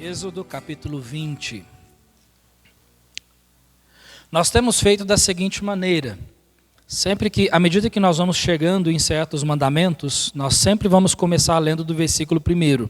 Êxodo capítulo 20. Nós temos feito da seguinte maneira: à medida que nós vamos chegando em certos mandamentos, nós sempre vamos começar lendo do versículo 1,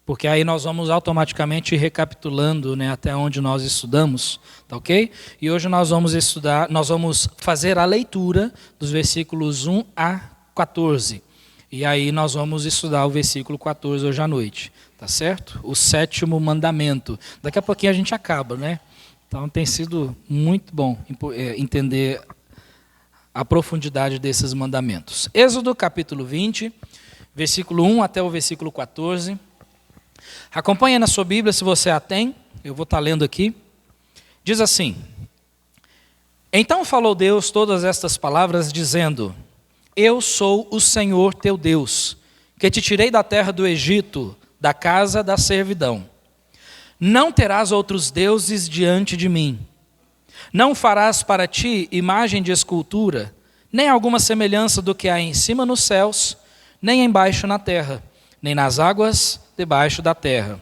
porque aí nós vamos automaticamente recapitulando, até onde nós estudamos, tá ok? E hoje nós vamos fazer a leitura dos versículos 1 a 14. E aí nós vamos estudar o versículo 14 hoje à noite, tá certo? O 7º mandamento. Daqui a pouquinho a gente acaba, né? Então tem sido muito bom entender a profundidade desses mandamentos. Êxodo capítulo 20, versículo 1 até o versículo 14. Acompanhe na sua Bíblia, se você a tem, eu vou estar lendo aqui. Diz assim: Então falou Deus todas estas palavras, dizendo: Eu sou o Senhor teu Deus, que te tirei da terra do Egito, da casa da servidão. Não terás outros deuses diante de mim. Não farás para ti imagem de escultura, nem alguma semelhança do que há em cima nos céus, nem embaixo na terra, nem nas águas debaixo da terra.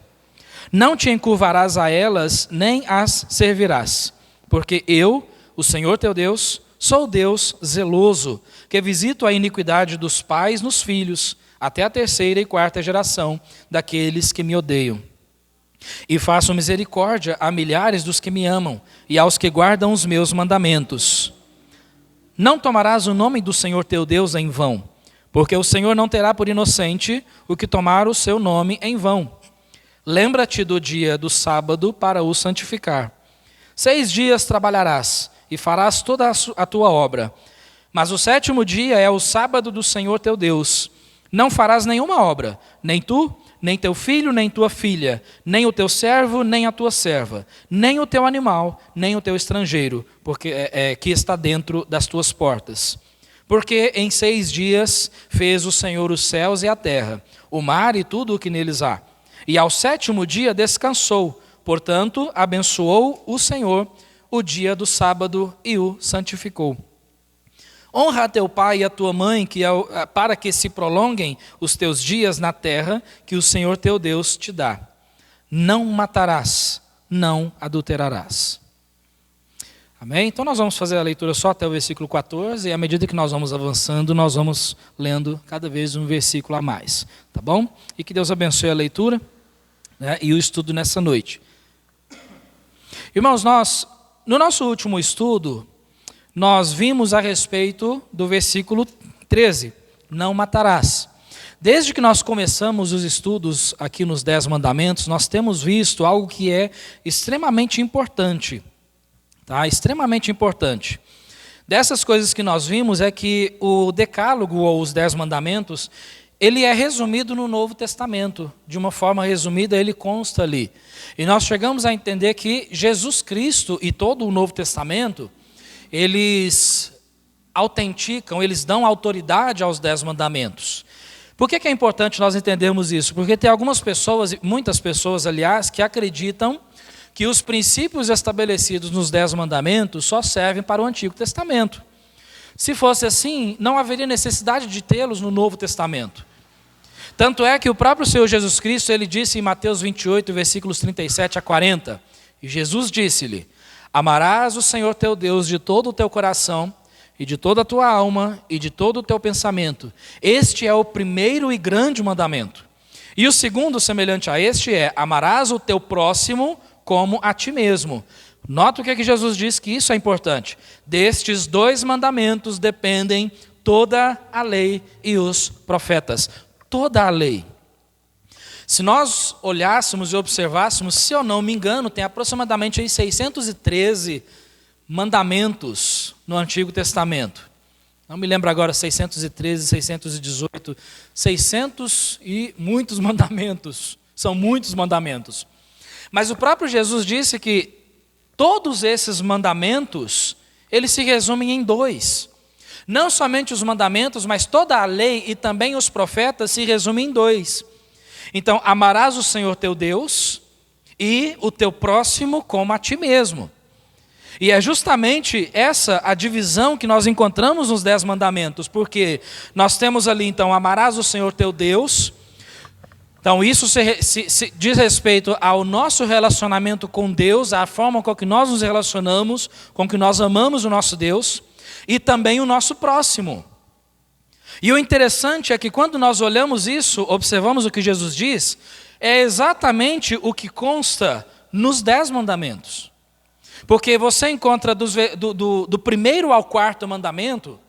Não te encurvarás a elas, nem as servirás, porque eu, o Senhor teu Deus, sou Deus zeloso, que visito a iniquidade dos pais nos filhos, até a 3ª e 4ª geração daqueles que me odeiam. E faço misericórdia a milhares dos que me amam e aos que guardam os meus mandamentos. Não tomarás o nome do Senhor teu Deus em vão, porque o Senhor não terá por inocente o que tomar o seu nome em vão. Lembra-te do dia do sábado para o santificar. 6 dias trabalharás e farás toda a tua obra. Mas o 7º dia é o sábado do Senhor teu Deus. Não farás nenhuma obra, nem tu, nem teu filho, nem tua filha, nem o teu servo, nem a tua serva, nem o teu animal, nem o teu estrangeiro, que está dentro das tuas portas. Porque em 6 dias fez o Senhor os céus e a terra, o mar e tudo o que neles há. E ao 7º dia descansou, portanto abençoou o Senhor o dia do sábado e o santificou. Honra a teu pai e a tua mãe, para que se prolonguem os teus dias na terra que o Senhor teu Deus te dá. Não matarás, não adulterarás. Amém? Então nós vamos fazer a leitura só até o versículo 14, e à medida que nós vamos avançando, nós vamos lendo cada vez um versículo a mais. Tá bom? E que Deus abençoe a leitura, e o estudo nessa noite. Irmãos, no nosso último estudo, nós vimos a respeito do versículo 13, não matarás. Desde que nós começamos os estudos aqui nos 10 mandamentos, nós temos visto algo que é extremamente importante. Tá? Extremamente importante. Dessas coisas que nós vimos é que o decálogo, ou os 10 mandamentos, ele é resumido no Novo Testamento. De uma forma resumida, ele consta ali. E nós chegamos a entender que Jesus Cristo e todo o Novo Testamento, eles autenticam, eles dão autoridade aos 10 mandamentos. Por que é importante nós entendermos isso? Porque tem algumas pessoas, muitas pessoas, aliás, que acreditam que os princípios estabelecidos nos 10 mandamentos só servem para o Antigo Testamento. Se fosse assim, não haveria necessidade de tê-los no Novo Testamento. Tanto é que o próprio Senhor Jesus Cristo, ele disse em Mateus 28, versículos 37 a 40, e Jesus disse-lhe: Amarás o Senhor teu Deus de todo o teu coração, e de toda a tua alma, e de todo o teu pensamento. Este é o primeiro e grande mandamento. E o segundo, semelhante a este, é: amarás o teu próximo como a ti mesmo. Nota o que Jesus diz, que isso é importante. Destes 2 mandamentos dependem toda a lei e os profetas. Toda a lei. Se nós olhássemos e observássemos, se eu não me engano, tem aproximadamente aí 613 mandamentos no Antigo Testamento. Não me lembro agora, 613, 618, 600 e muitos mandamentos. São muitos mandamentos. Mas o próprio Jesus disse que todos esses mandamentos, eles se resumem em 2. Não somente os mandamentos, mas toda a lei e também os profetas se resumem em 2. Então, amarás o Senhor teu Deus e o teu próximo como a ti mesmo. E é justamente essa a divisão que nós encontramos nos 10 mandamentos, porque nós temos ali, então, amarás o Senhor teu Deus, Então isso se diz respeito ao nosso relacionamento com Deus, à forma com que nós nos relacionamos, com que nós amamos o nosso Deus, e também o nosso próximo. E o interessante é que quando nós olhamos isso, observamos o que Jesus diz, é exatamente o que consta nos 10 mandamentos. Porque você encontra do primeiro ao quarto mandamento,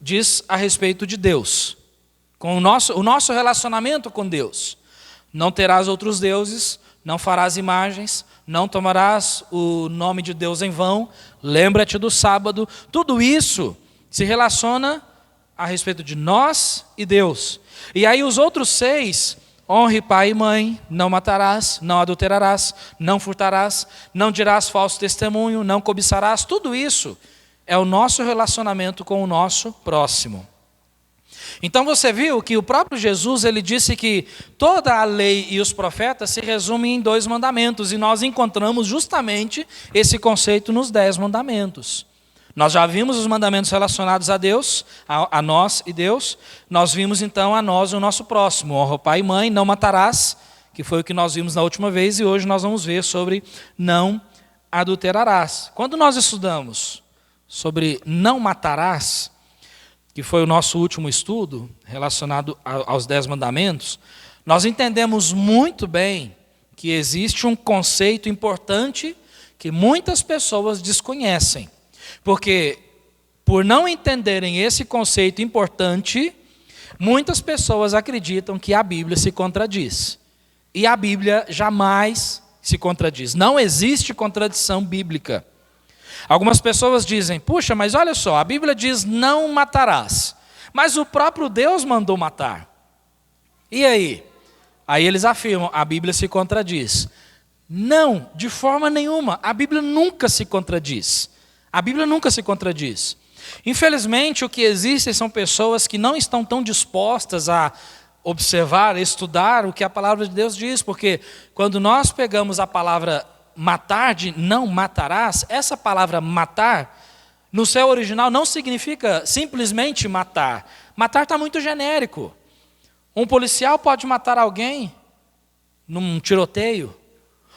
diz a respeito de Deus, com o nosso relacionamento com Deus. Não terás outros deuses, não farás imagens, não tomarás o nome de Deus em vão, lembra-te do sábado. Tudo isso se relaciona a respeito de nós e Deus. E aí os outros 6, honre pai e mãe, não matarás, não adulterarás, não furtarás, não dirás falso testemunho, não cobiçarás, tudo isso é o nosso relacionamento com o nosso próximo. Então você viu que o próprio Jesus, ele disse que toda a lei e os profetas se resumem em 2 mandamentos, e nós encontramos justamente esse conceito nos 10 mandamentos. Nós já vimos os mandamentos relacionados a Deus, a nós e Deus. Nós vimos então a nós e o nosso próximo. Honra o pai e mãe, não matarás, que foi o que nós vimos na última vez, e hoje nós vamos ver sobre não adulterarás. Quando nós estudamos sobre não matarás, que foi o nosso último estudo relacionado aos 10 mandamentos, nós entendemos muito bem que existe um conceito importante que muitas pessoas desconhecem. Porque, por não entenderem esse conceito importante, muitas pessoas acreditam que a Bíblia se contradiz. E a Bíblia jamais se contradiz. Não existe contradição bíblica. Algumas pessoas dizem, puxa, mas olha só, a Bíblia diz não matarás. Mas o próprio Deus mandou matar. E aí? Aí eles afirmam, a Bíblia se contradiz. Não, de forma nenhuma. A Bíblia nunca se contradiz. A Bíblia nunca se contradiz. Infelizmente, o que existe são pessoas que não estão tão dispostas a observar, estudar o que a palavra de Deus diz, porque quando nós pegamos a palavra matar, de não matarás, essa palavra matar, no seu original não significa simplesmente matar. Matar está muito genérico. Um policial pode matar alguém num tiroteio.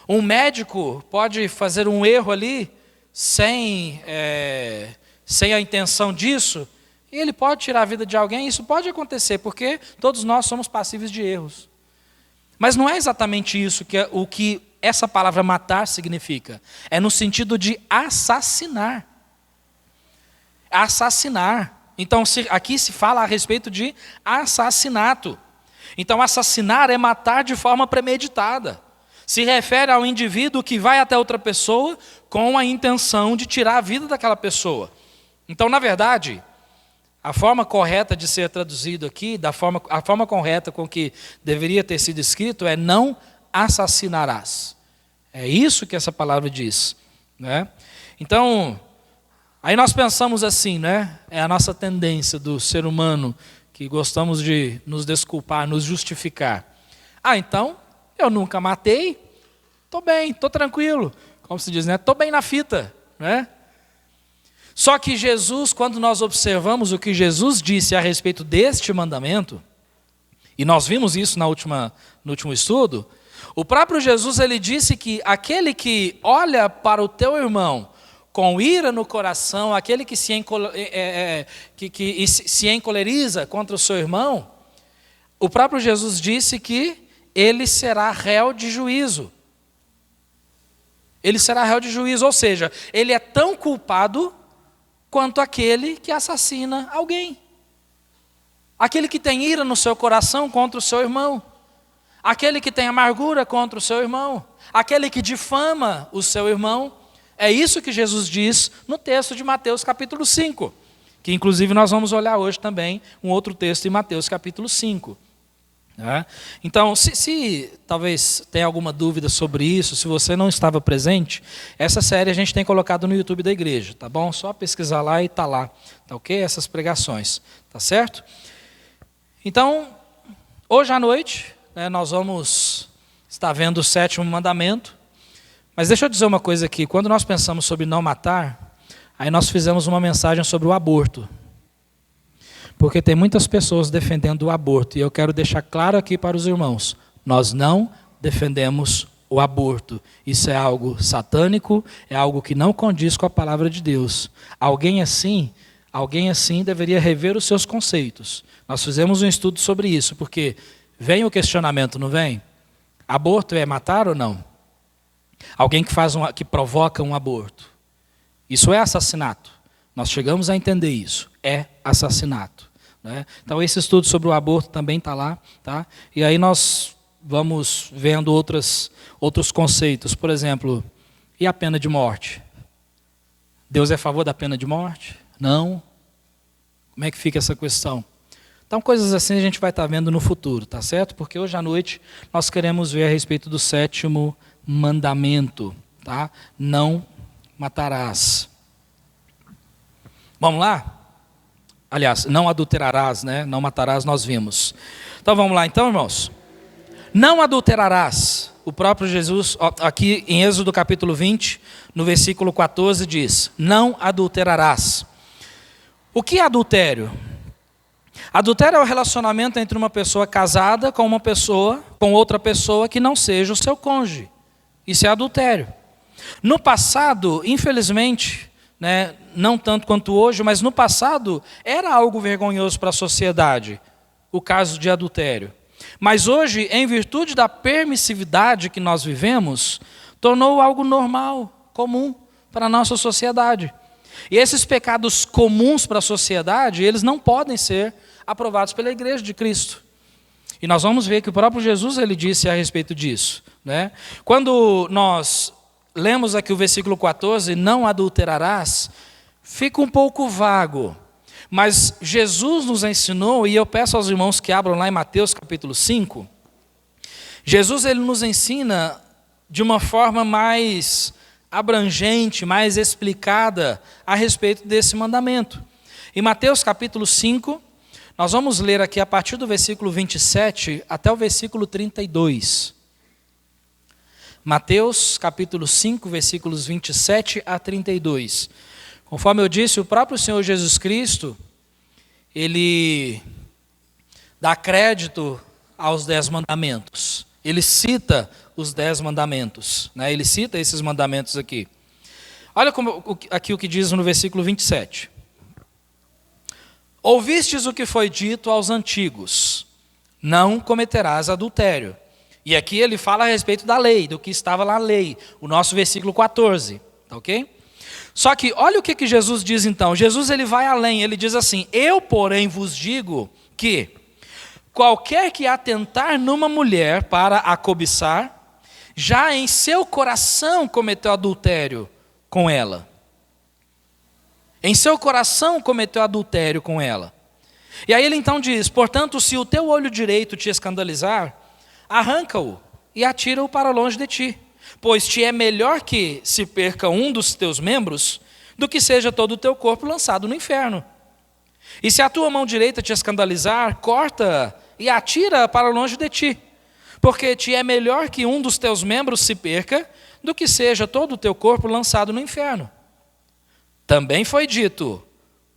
Um médico pode fazer um erro ali, sem a intenção disso, e ele pode tirar a vida de alguém. Isso pode acontecer, porque todos nós somos passíveis de erros. Mas não é exatamente isso o que essa palavra matar significa. É no sentido de assassinar. Assassinar. Então aqui se fala a respeito de assassinato. Então assassinar é matar de forma premeditada. Se refere ao indivíduo que vai até outra pessoa com a intenção de tirar a vida daquela pessoa. Então, na verdade, a forma correta de ser traduzido aqui, a forma correta com que deveria ter sido escrito é não assassinarás. É isso que essa palavra diz, né? Então, aí nós pensamos assim, né? É a nossa tendência do ser humano, que gostamos de nos desculpar, nos justificar. Então, eu nunca matei, estou bem, estou tranquilo. Como se diz, né? Estou bem na fita, né? Só que Jesus, quando nós observamos o que Jesus disse a respeito deste mandamento, e nós vimos isso no último estudo, o próprio Jesus, ele disse que aquele que olha para o teu irmão com ira no coração, aquele que se encoleriza contra o seu irmão, o próprio Jesus disse que ele será réu de juízo. Ele será réu de juízo, ou seja, ele é tão culpado quanto aquele que assassina alguém. Aquele que tem ira no seu coração contra o seu irmão. Aquele que tem amargura contra o seu irmão. Aquele que difama o seu irmão. É isso que Jesus diz no texto de Mateus capítulo 5. Que inclusive nós vamos olhar hoje também um outro texto em Mateus capítulo 5. Então, se talvez tenha alguma dúvida sobre isso, se você não estava presente, essa série a gente tem colocado no YouTube da igreja, tá bom? Só pesquisar lá e tá lá, tá ok? Essas pregações, tá certo? Então, hoje à noite, nós vamos estar vendo o 7º mandamento, mas deixa eu dizer uma coisa aqui, quando nós pensamos sobre não matar, aí nós fizemos uma mensagem sobre o aborto. Porque tem muitas pessoas defendendo o aborto, e eu quero deixar claro aqui para os irmãos, nós não defendemos o aborto. Isso é algo satânico, é algo que não condiz com a palavra de Deus. Alguém assim deveria rever os seus conceitos. Nós fizemos um estudo sobre isso, porque vem o questionamento, não vem? Aborto é matar ou não? Alguém que provoca um aborto. Isso é assassinato. Nós chegamos a entender isso. É assassinato. Né? Então esse estudo sobre o aborto também está lá. Tá? E aí nós vamos vendo outros conceitos. Por exemplo, e a pena de morte? Deus é a favor da pena de morte? Não. Como é que fica essa questão? Então, coisas assim a gente vai estar vendo no futuro, tá certo? Porque hoje à noite nós queremos ver a respeito do 7º mandamento, tá? Não matarás. Vamos lá? Aliás, não adulterarás, né? Não matarás, nós vimos. Então, vamos lá então, irmãos. Não adulterarás. O próprio Jesus, aqui em Êxodo capítulo 20, no versículo 14, diz: não adulterarás. O que é adultério? Adultério é o relacionamento entre uma pessoa casada com outra pessoa que não seja o seu cônjuge. Isso é adultério. No passado, infelizmente, né, não tanto quanto hoje, mas no passado era algo vergonhoso para a sociedade, o caso de adultério. Mas hoje, em virtude da permissividade que nós vivemos, tornou algo normal, comum para a nossa sociedade. E esses pecados comuns para a sociedade, eles não podem ser aprovados pela igreja de Cristo. E nós vamos ver que o próprio Jesus ele disse a respeito disso. Né? Quando nós lemos aqui o versículo 14, não adulterarás, fica um pouco vago. Mas Jesus nos ensinou, e eu peço aos irmãos que abram lá em Mateus capítulo 5, Jesus ele nos ensina de uma forma mais abrangente, mais explicada a respeito desse mandamento. Em Mateus capítulo 5, nós vamos ler aqui a partir do versículo 27 até o versículo 32. Mateus capítulo 5, versículos 27 a 32. Conforme eu disse, o próprio Senhor Jesus Cristo, ele dá crédito aos 10 mandamentos. Ele cita os 10 mandamentos. Né? Ele cita esses mandamentos aqui. Olha aqui o que diz no versículo 27. Ouvistes o que foi dito aos antigos, não cometerás adultério. E aqui ele fala a respeito da lei, do que estava na lei, o nosso versículo 14, tá ok? Só que olha o que Jesus diz então, Jesus ele vai além, ele diz assim, eu porém vos digo que qualquer que atentar numa mulher para a cobiçar, já em seu coração cometeu adultério com ela. Em seu coração cometeu adultério com ela. E aí ele então diz, portanto, se o teu olho direito te escandalizar, arranca-o e atira-o para longe de ti. Pois te é melhor que se perca um dos teus membros, do que seja todo o teu corpo lançado no inferno. E se a tua mão direita te escandalizar, corta e atira para longe de ti. Porque te é melhor que um dos teus membros se perca, do que seja todo o teu corpo lançado no inferno. Também foi dito,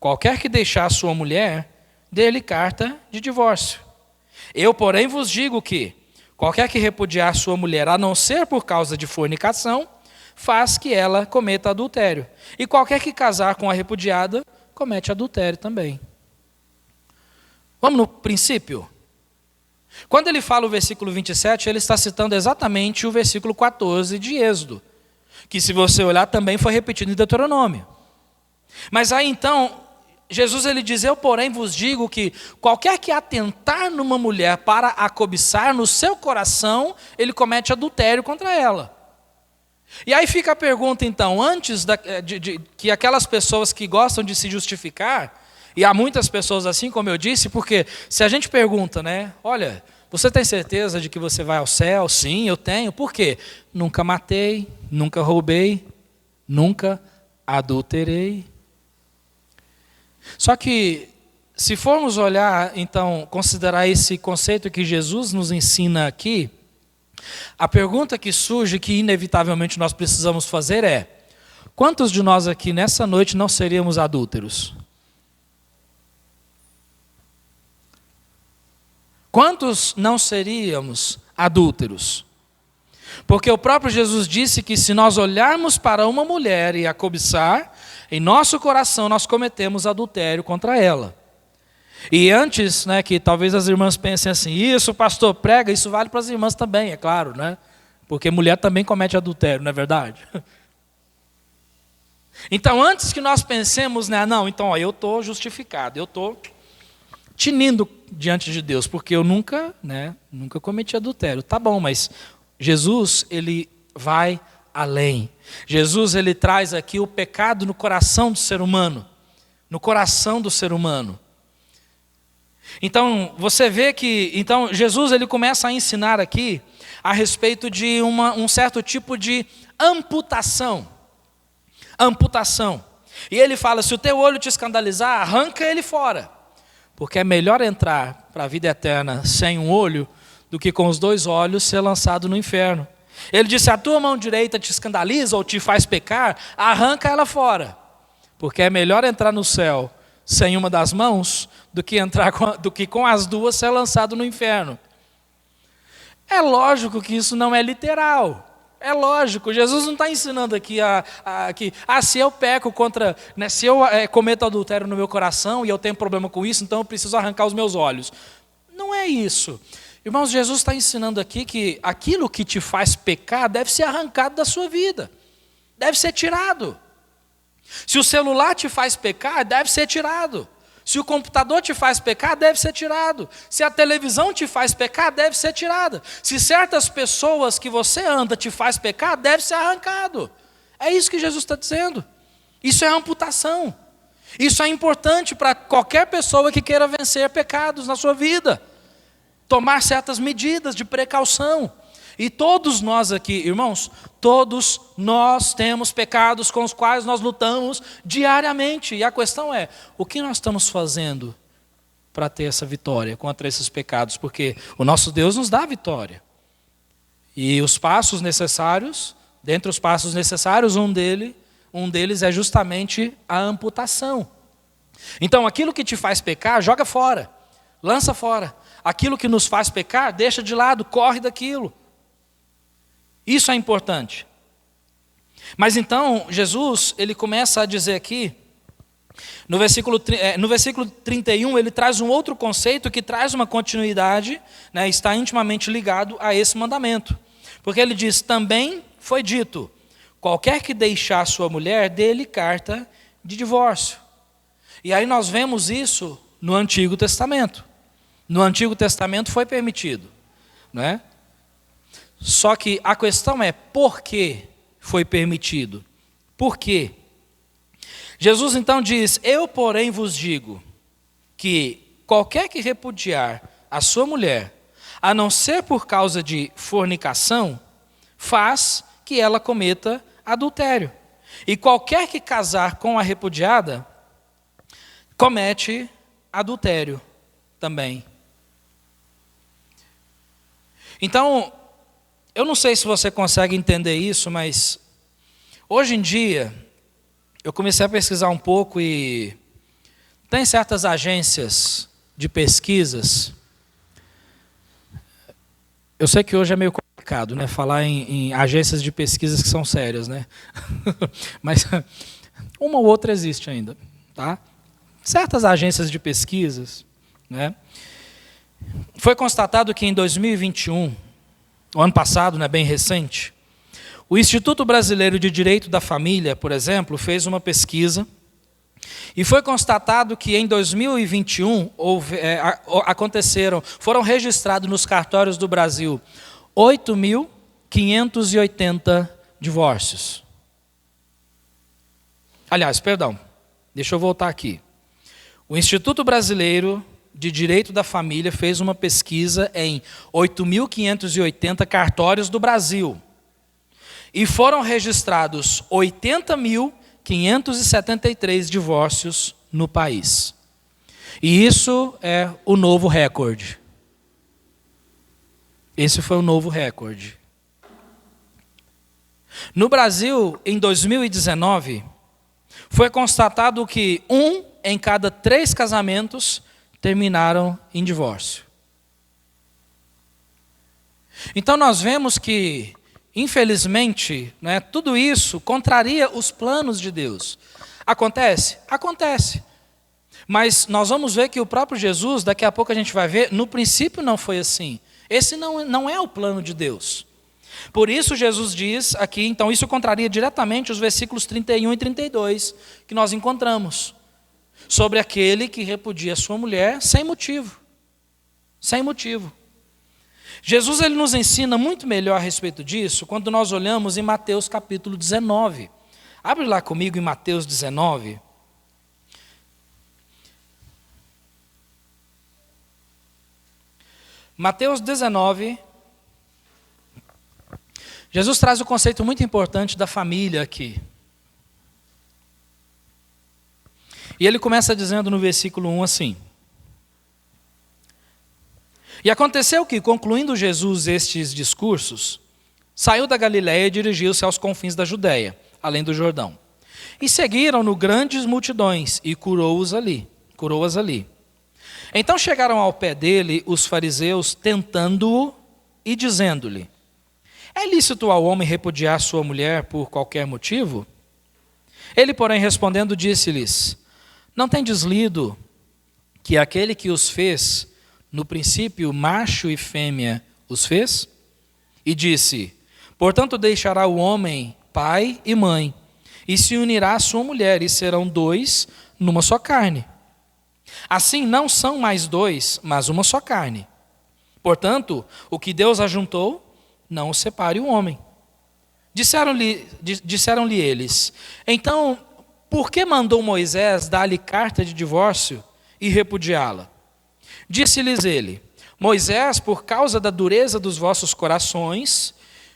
qualquer que deixar sua mulher, dê-lhe carta de divórcio. Eu, porém, vos digo que, qualquer que repudiar sua mulher, a não ser por causa de fornicação, faz que ela cometa adultério. E qualquer que casar com a repudiada, comete adultério também. Vamos no princípio? Quando ele fala o versículo 27, ele está citando exatamente o versículo 14 de Êxodo, que se você olhar também foi repetido em Deuteronômio. Mas aí então, Jesus ele diz, eu porém vos digo que qualquer que atentar numa mulher para a cobiçar, no seu coração, ele comete adultério contra ela. E aí fica a pergunta então, antes que aquelas pessoas que gostam de se justificar, e há muitas pessoas assim, como eu disse, porque se a gente pergunta, né, olha, você tem certeza de que você vai ao céu? Sim, eu tenho. Por quê? Nunca matei, nunca roubei, nunca adulterei. Só que, se formos olhar, então, considerar esse conceito que Jesus nos ensina aqui, a pergunta que surge, que inevitavelmente nós precisamos fazer é, quantos de nós aqui nessa noite não seríamos adúlteros? Quantos não seríamos adúlteros? Porque o próprio Jesus disse que se nós olharmos para uma mulher e a cobiçar, em nosso coração nós cometemos adultério contra ela. E antes, né, que talvez as irmãs pensem assim, isso pastor prega, isso vale para as irmãs também, é claro, né? Porque mulher também comete adultério, não é verdade? Então antes que nós pensemos, né, não, então ó, eu estou justificado, eu estou tinindo diante de Deus, porque eu nunca cometi adultério. Tá bom, mas Jesus, ele vai além. Jesus, ele traz aqui o pecado no coração do ser humano. No coração do ser humano. Então, você vê que Jesus, ele começa a ensinar aqui a respeito de um certo tipo de amputação. Amputação. E ele fala, se o teu olho te escandalizar, arranca ele fora. Porque é melhor entrar para a vida eterna sem um olho do que com os 2 olhos ser lançado no inferno. Ele disse, a tua mão direita te escandaliza ou te faz pecar, arranca ela fora. Porque é melhor entrar no céu sem uma das mãos do que com as 2 ser lançado no inferno. É lógico que isso não é literal. É lógico, Jesus não está ensinando aqui que se eu peco contra, né, se eu cometo adultério no meu coração e eu tenho problema com isso, então eu preciso arrancar os meus olhos. Não é isso. Irmãos, Jesus está ensinando aqui que aquilo que te faz pecar deve ser arrancado da sua vida. Deve ser tirado. Se o celular te faz pecar, deve ser tirado. Se o computador te faz pecar, deve ser tirado. Se a televisão te faz pecar, deve ser tirada. Se certas pessoas que você anda te faz pecar, deve ser arrancado. É isso que Jesus está dizendo. Isso é amputação. Isso é importante para qualquer pessoa que queira vencer pecados na sua vida. Tomar certas medidas de precaução. E todos nós aqui, irmãos, todos nós temos pecados com os quais nós lutamos diariamente. E a questão é, o que nós estamos fazendo para ter essa vitória contra esses pecados? Porque o nosso Deus nos dá a vitória. E os passos necessários, dentre os passos necessários, um deles é justamente a amputação. Então, aquilo que te faz pecar, joga fora, lança fora. Aquilo que nos faz pecar, deixa de lado, corre daquilo. Isso é importante. Mas então, Jesus, ele começa a dizer aqui, no versículo 31, ele traz um outro conceito que traz uma continuidade, né, está intimamente ligado a esse mandamento. Porque ele diz, também foi dito, qualquer que deixar sua mulher, dê-lhe carta de divórcio. E aí nós vemos isso no Antigo Testamento. No Antigo Testamento foi permitido, não é? Só que a questão é, por que foi permitido? Por quê? Jesus então diz, eu porém vos digo, que qualquer que repudiar a sua mulher, a não ser por causa de fornicação, faz que ela cometa adultério. E qualquer que casar com a repudiada, comete adultério também. Então, eu não sei se você consegue entender isso, mas hoje em dia, eu comecei a pesquisar um pouco e tem certas agências de pesquisas. Eu sei que hoje é meio complicado, né, falar em agências de pesquisas que são sérias, né? Mas uma ou outra existe ainda, tá? Certas agências de pesquisas, né? Foi constatado que em 2021, o ano passado, né, bem recente, o Instituto Brasileiro de Direito da Família, por exemplo, fez uma pesquisa e foi constatado que em 2021 foram registrados nos cartórios do Brasil 8.580 divórcios. Aliás, perdão, deixa eu voltar aqui. O Instituto Brasileiro de Direito da Família fez uma pesquisa em 8.580 cartórios do Brasil. E foram registrados 80.573 divórcios no país. E isso é o novo recorde. Esse foi o novo recorde. No Brasil, em 2019, foi constatado que 1 em cada 3 casamentos terminaram em divórcio. Então nós vemos que, infelizmente, né, tudo isso contraria os planos de Deus. Acontece? Acontece. Mas nós vamos ver que o próprio Jesus, daqui a pouco a gente vai ver, no princípio não foi assim. Esse não é o plano de Deus. Por isso Jesus diz aqui, então isso contraria diretamente os versículos 31 e 32 que nós encontramos. Sobre aquele que repudia sua mulher sem motivo. Sem motivo. Jesus ele nos ensina muito melhor a respeito disso quando nós olhamos em Mateus capítulo 19. Abre lá comigo em Mateus 19. Mateus 19. Jesus traz um conceito muito importante da família aqui. E ele começa dizendo no versículo 1 assim: E aconteceu que, concluindo Jesus estes discursos, saiu da Galiléia e dirigiu-se aos confins da Judéia, além do Jordão. E seguiram-no grandes multidões, e curou-as ali. Então chegaram ao pé dele os fariseus, tentando-o e dizendo-lhe: É lícito ao homem repudiar sua mulher por qualquer motivo? Ele, porém, respondendo, disse-lhes: Não tendes lido que aquele que os fez, no princípio, macho e fêmea os fez? E disse: Portanto, deixará o homem pai e mãe, e se unirá à sua mulher, e serão dois numa só carne. Assim não são mais dois, mas uma só carne. Portanto, o que Deus ajuntou, não o separe o homem. Disseram-lhe eles: Então, por que mandou Moisés dar-lhe carta de divórcio e repudiá-la? Disse-lhes ele: Moisés, por causa da dureza dos vossos corações,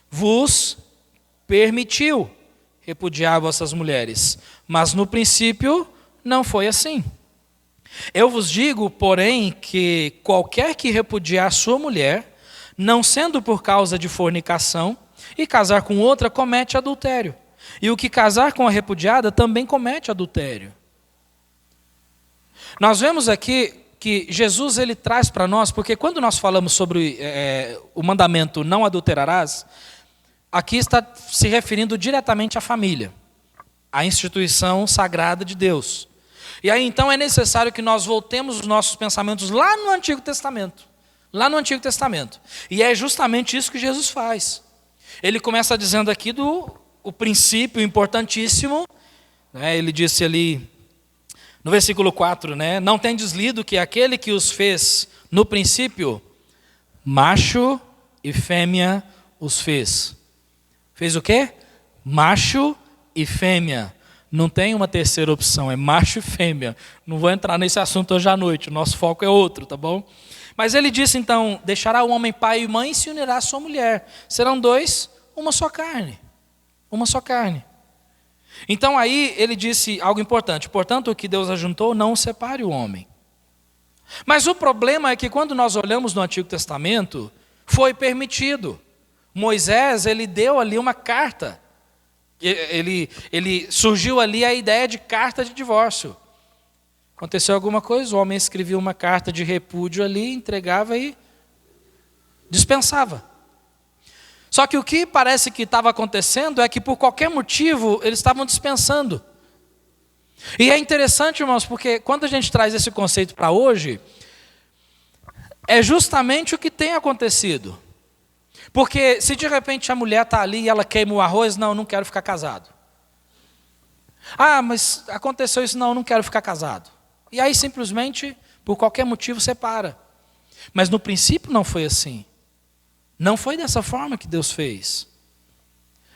vos permitiu repudiar vossas mulheres. Mas no princípio não foi assim. Eu vos digo, porém, que qualquer que repudiar sua mulher, não sendo por causa de fornicação, e casar com outra, comete adultério. E o que casar com a repudiada também comete adultério. Nós vemos aqui que Jesus ele traz para nós, porque quando nós falamos sobre o mandamento não adulterarás, aqui está se referindo diretamente à família, à instituição sagrada de Deus. E aí então é necessário que nós voltemos os nossos pensamentos lá no Antigo Testamento. Lá no Antigo Testamento. E é justamente isso que Jesus faz. Ele começa dizendo aqui o princípio importantíssimo, né? Ele disse ali no versículo 4, né? Não tendes lido que aquele que os fez no princípio, macho e fêmea os fez. Fez o quê? Macho e fêmea. Não tem uma terceira opção, é macho e fêmea. Não vou entrar nesse assunto hoje à noite, o nosso foco é outro, tá bom? Mas ele disse então, deixará o homem pai e mãe e se unirá à sua mulher. Serão dois, uma só carne. Uma só carne. Então aí ele disse algo importante. Portanto, o que Deus ajuntou, não separe o homem. Mas o problema é que quando nós olhamos no Antigo Testamento, foi permitido. Moisés, ele deu ali uma carta. Ele surgiu ali a ideia de carta de divórcio. Aconteceu alguma coisa, o homem escrevia uma carta de repúdio ali, entregava e dispensava. Só que o que parece que estava acontecendo é que por qualquer motivo eles estavam dispensando. E é interessante, irmãos, porque quando a gente traz esse conceito para hoje, é justamente o que tem acontecido. Porque se de repente a mulher está ali e ela queima o arroz, não quero ficar casado. Ah, mas aconteceu isso, não quero ficar casado. E aí simplesmente, por qualquer motivo, separa. Mas no princípio não foi assim. Não foi dessa forma que Deus fez.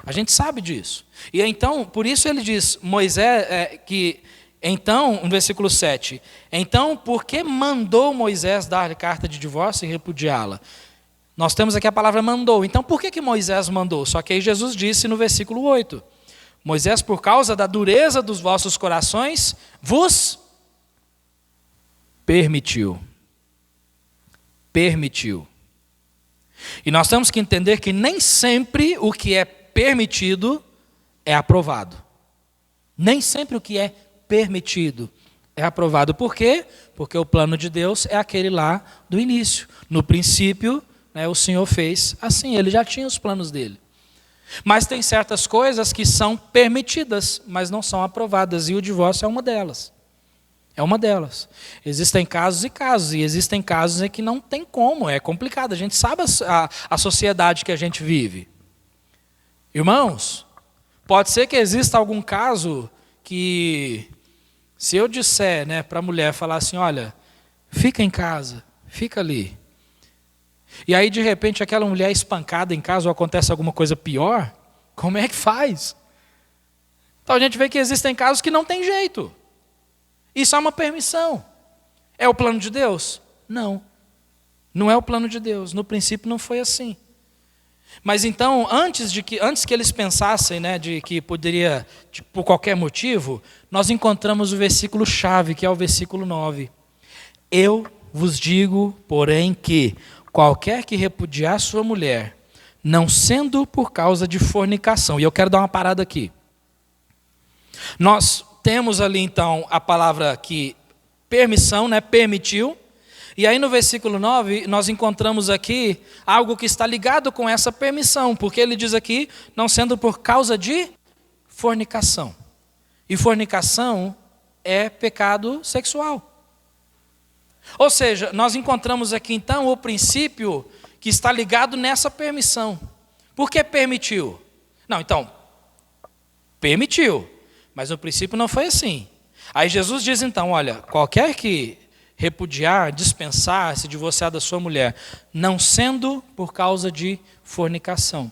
A gente sabe disso. E então, por isso ele diz, Moisés, então, no versículo 7, então, por que mandou Moisés dar carta de divórcio e repudiá-la? Nós temos aqui a palavra mandou. Então, por que Moisés mandou? Só que aí Jesus disse no versículo 8, Moisés, por causa da dureza dos vossos corações, vos permitiu. Permitiu. E nós temos que entender que nem sempre o que é permitido é aprovado. Nem sempre o que é permitido é aprovado. Por quê? Porque o plano de Deus é aquele lá do início. No princípio, né, o Senhor fez assim, ele já tinha os planos dele. Mas tem certas coisas que são permitidas, mas não são aprovadas, e o divórcio é uma delas. É uma delas. Existem casos e casos, e existem casos em que não tem como, é complicado. A gente sabe a sociedade que a gente vive. Irmãos, pode ser que exista algum caso que, se eu disser, né, para a mulher, falar assim, olha, fica em casa, fica ali. E aí, de repente, aquela mulher é espancada em casa ou acontece alguma coisa pior, como é que faz? Então a gente vê que existem casos que não tem jeito. Isso é uma permissão. É o plano de Deus? Não. Não é o plano de Deus. No princípio não foi assim. Mas então, antes que eles pensassem, né, de que poderia, por qualquer motivo, nós encontramos o versículo chave, que é o versículo 9. Eu vos digo, porém, que qualquer que repudiar sua mulher, não sendo por causa de fornicação. E eu quero dar uma parada aqui. Nós temos ali então a palavra aqui, permissão, né, permitiu. E aí no versículo 9, nós encontramos aqui algo que está ligado com essa permissão. Porque ele diz aqui, não sendo por causa de fornicação. E fornicação é pecado sexual. Ou seja, nós encontramos aqui então o princípio que está ligado nessa permissão. Por que permitiu? Não, então, permitiu, mas o princípio não foi assim. Aí Jesus diz então, olha, qualquer que repudiar, dispensar, se divorciar da sua mulher, não sendo por causa de fornicação.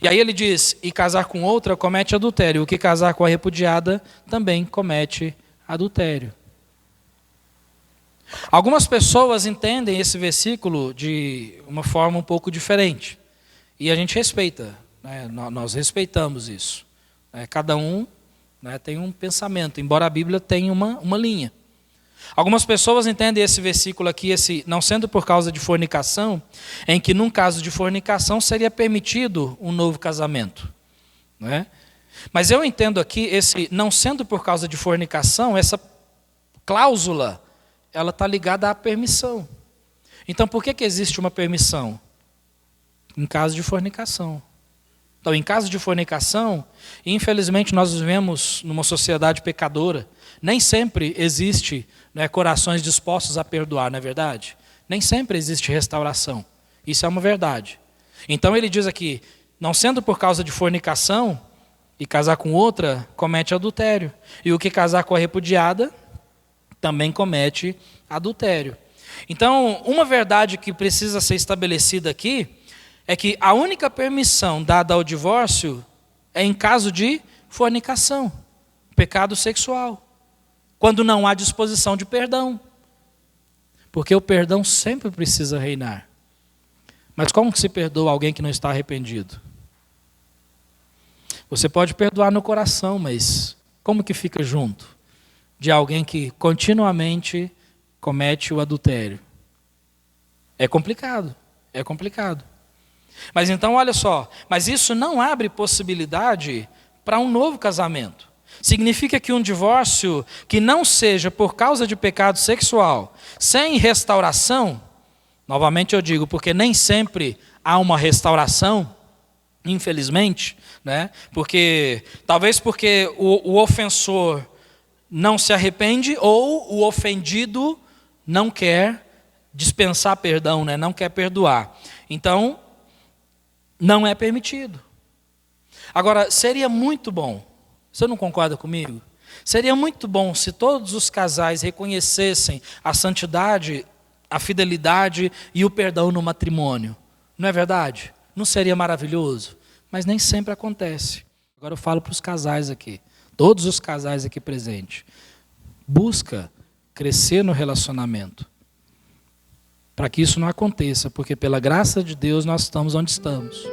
E aí ele diz, e casar com outra comete adultério, o que casar com a repudiada também comete adultério. Algumas pessoas entendem esse versículo de uma forma um pouco diferente. E a gente respeita, né? Nós respeitamos isso. Cada um, né, tem um pensamento, embora a Bíblia tenha uma linha. Algumas pessoas entendem esse versículo aqui, esse não sendo por causa de fornicação, em que num caso de fornicação seria permitido um novo casamento. Não é? Mas eu entendo aqui esse não sendo por causa de fornicação, essa cláusula, ela está ligada à permissão. Então, por que existe uma permissão? Em caso de fornicação. Então, em caso de fornicação, infelizmente nós vivemos numa sociedade pecadora. Nem sempre existe, né, corações dispostos a perdoar, não é verdade? Nem sempre existe restauração. Isso é uma verdade. Então, ele diz aqui, não sendo por causa de fornicação, e casar com outra, comete adultério. E o que casar com a repudiada, também comete adultério. Então, uma verdade que precisa ser estabelecida aqui é que a única permissão dada ao divórcio é em caso de fornicação, pecado sexual, quando não há disposição de perdão. Porque o perdão sempre precisa reinar. Mas como que se perdoa alguém que não está arrependido? Você pode perdoar no coração, mas como que fica junto de alguém que continuamente comete o adultério? É complicado, é complicado. Mas então, olha só, mas isso não abre possibilidade para um novo casamento. Significa que um divórcio que não seja por causa de pecado sexual, sem restauração, novamente eu digo, porque nem sempre há uma restauração, infelizmente, né? Talvez porque o ofensor não se arrepende ou o ofendido não quer dispensar perdão, né? Não quer perdoar. Então, não é permitido. Agora, seria muito bom, você não concorda comigo? Seria muito bom se todos os casais reconhecessem a santidade, a fidelidade e o perdão no matrimônio. Não é verdade? Não seria maravilhoso? Mas nem sempre acontece. Agora eu falo para os casais aqui, todos os casais aqui presentes. Busca crescer no relacionamento, para que isso não aconteça, porque pela graça de Deus nós estamos onde estamos.